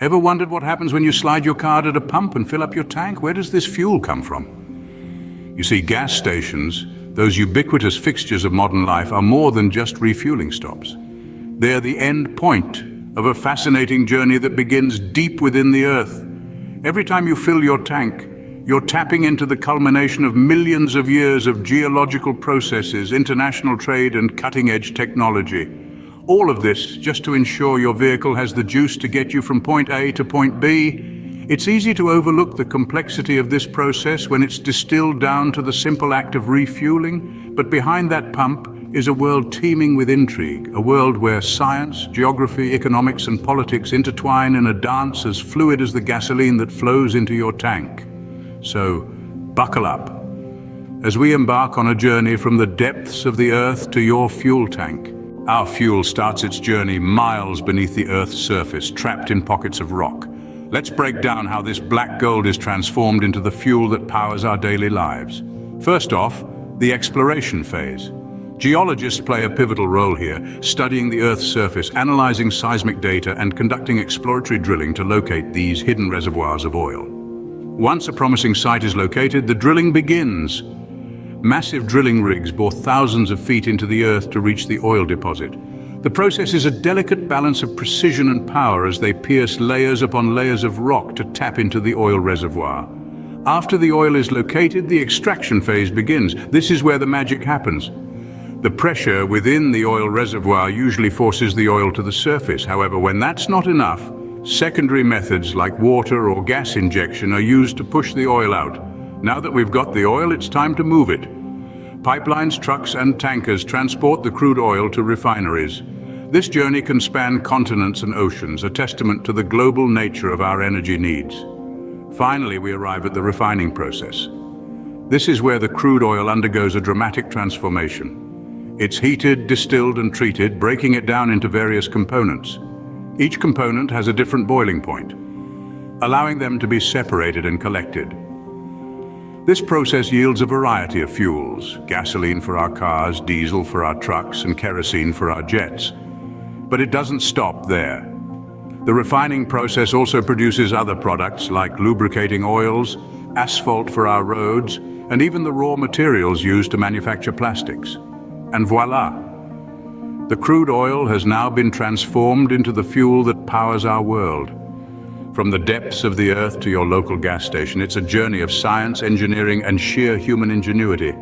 Ever wondered what happens when you slide your card at a pump and fill up your tank? Where does this fuel come from? You see, gas stations, those ubiquitous fixtures of modern life, are more than just refueling stops. They're the end point of a fascinating journey that begins deep within the earth. Every time you fill your tank, you're tapping into the culmination of millions of years of geological processes, international trade, and cutting-edge technology. All of this just to ensure your vehicle has the juice to get you from point A to point B. It's easy to overlook the complexity of this process when it's distilled down to the simple act of refueling, but behind that pump is a world teeming with intrigue, a world where science, geography, economics, and politics intertwine in a dance as fluid as the gasoline that flows into your tank. So, buckle up as we embark on a journey from the depths of the earth to your fuel tank. Our fuel starts its journey miles beneath the Earth's surface, trapped in pockets of rock. Let's break down how this black gold is transformed into the fuel that powers our daily lives. First off, the exploration phase. Geologists play a pivotal role here, studying the Earth's surface, analyzing seismic data, and conducting exploratory drilling to locate these hidden reservoirs of oil. Once a promising site is located, the drilling begins. Massive drilling rigs bore thousands of feet into the earth to reach the oil deposit. The process is a delicate balance of precision and power as they pierce layers upon layers of rock to tap into the oil reservoir. After the oil is located, the extraction phase begins. This is where the magic happens. The pressure within the oil reservoir usually forces the oil to the surface. However, when that's not enough, secondary methods like water or gas injection are used to push the oil out. Now that we've got the oil, it's time to move it. Pipelines, trucks, and tankers transport the crude oil to refineries. This journey can span continents and oceans, a testament to the global nature of our energy needs. Finally, we arrive at the refining process. This is where the crude oil undergoes a dramatic transformation. It's heated, distilled, and treated, breaking it down into various components. Each component has a different boiling point, allowing them to be separated and collected. This process yields a variety of fuels: gasoline for our cars, diesel for our trucks, and kerosene for our jets. But it doesn't stop there. The refining process also produces other products like lubricating oils, asphalt for our roads, and even the raw materials used to manufacture plastics. And voila! The crude oil has now been transformed into the fuel that powers our world. From the depths of the earth to your local gas station, it's a journey of science, engineering, and sheer human ingenuity.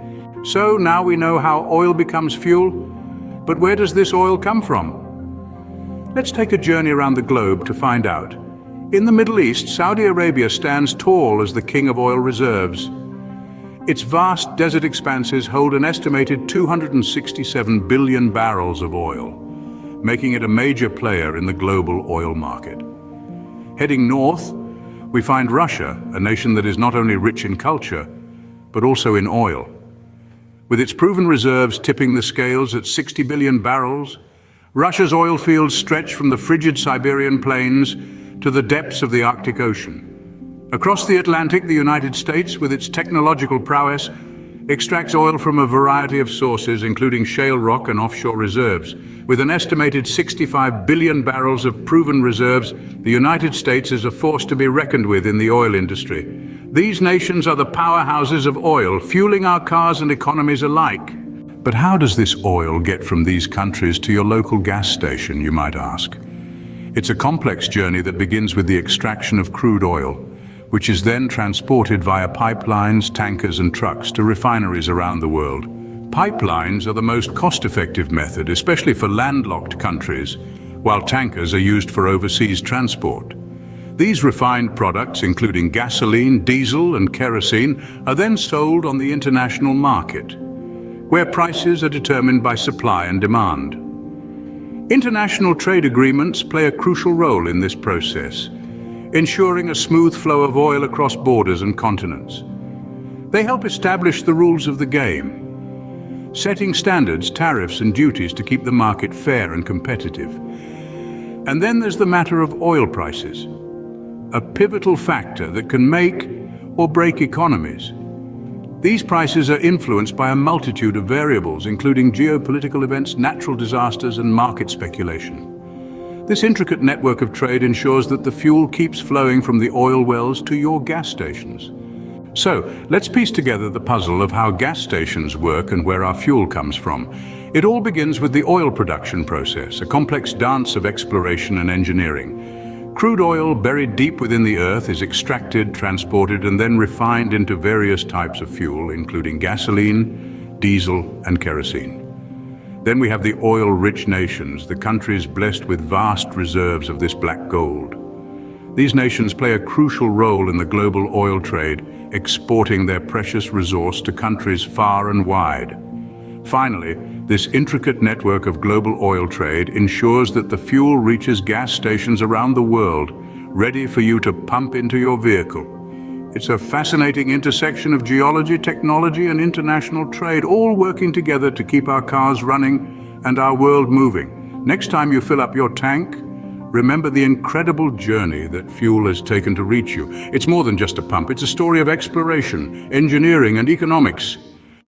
So now we know how oil becomes fuel, but where does this oil come from? Let's take a journey around the globe to find out. In the Middle East, Saudi Arabia stands tall as the king of oil reserves. Its vast desert expanses hold an estimated 267 billion barrels of oil, making it a major player in the global oil market. Heading north, we find Russia, a nation that is not only rich in culture, but also in oil. With its proven reserves tipping the scales at 60 billion barrels, Russia's oil fields stretch from the frigid Siberian plains to the depths of the Arctic Ocean. Across the Atlantic, the United States, with its technological prowess, extracts oil from a variety of sources, including shale rock and offshore reserves. With an estimated 65 billion barrels of proven reserves, the United States is a force to be reckoned with in the oil industry. These nations are the powerhouses of oil, fueling our cars and economies alike. But how does this oil get from these countries to your local gas station, you might ask? It's a complex journey that begins with the extraction of crude oil, which is then transported via pipelines, tankers, and trucks to refineries around the world. Pipelines are the most cost-effective method, especially for landlocked countries, while tankers are used for overseas transport. These refined products, including gasoline, diesel, and kerosene, are then sold on the international market, where prices are determined by supply and demand. International trade agreements play a crucial role in this process, ensuring a smooth flow of oil across borders and continents. They help establish the rules of the game, setting standards, tariffs, and duties to keep the market fair and competitive. And then there's the matter of oil prices, a pivotal factor that can make or break economies. These prices are influenced by a multitude of variables, including geopolitical events, natural disasters, and market speculation. This intricate network of trade ensures that the fuel keeps flowing from the oil wells to your gas stations. So, let's piece together the puzzle of how gas stations work and where our fuel comes from. It all begins with the oil production process, a complex dance of exploration and engineering. Crude oil buried deep within the earth is extracted, transported, and then refined into various types of fuel, including gasoline, diesel, and kerosene. Then we have the oil-rich nations, the countries blessed with vast reserves of this black gold. These nations play a crucial role in the global oil trade, exporting their precious resource to countries far and wide. Finally, this intricate network of global oil trade ensures that the fuel reaches gas stations around the world, ready for you to pump into your vehicle. It's a fascinating intersection of geology, technology, and international trade, all working together to keep our cars running and our world moving. Next time you fill up your tank, remember the incredible journey that fuel has taken to reach you. It's more than just a pump. It's a story of exploration, engineering, and economics.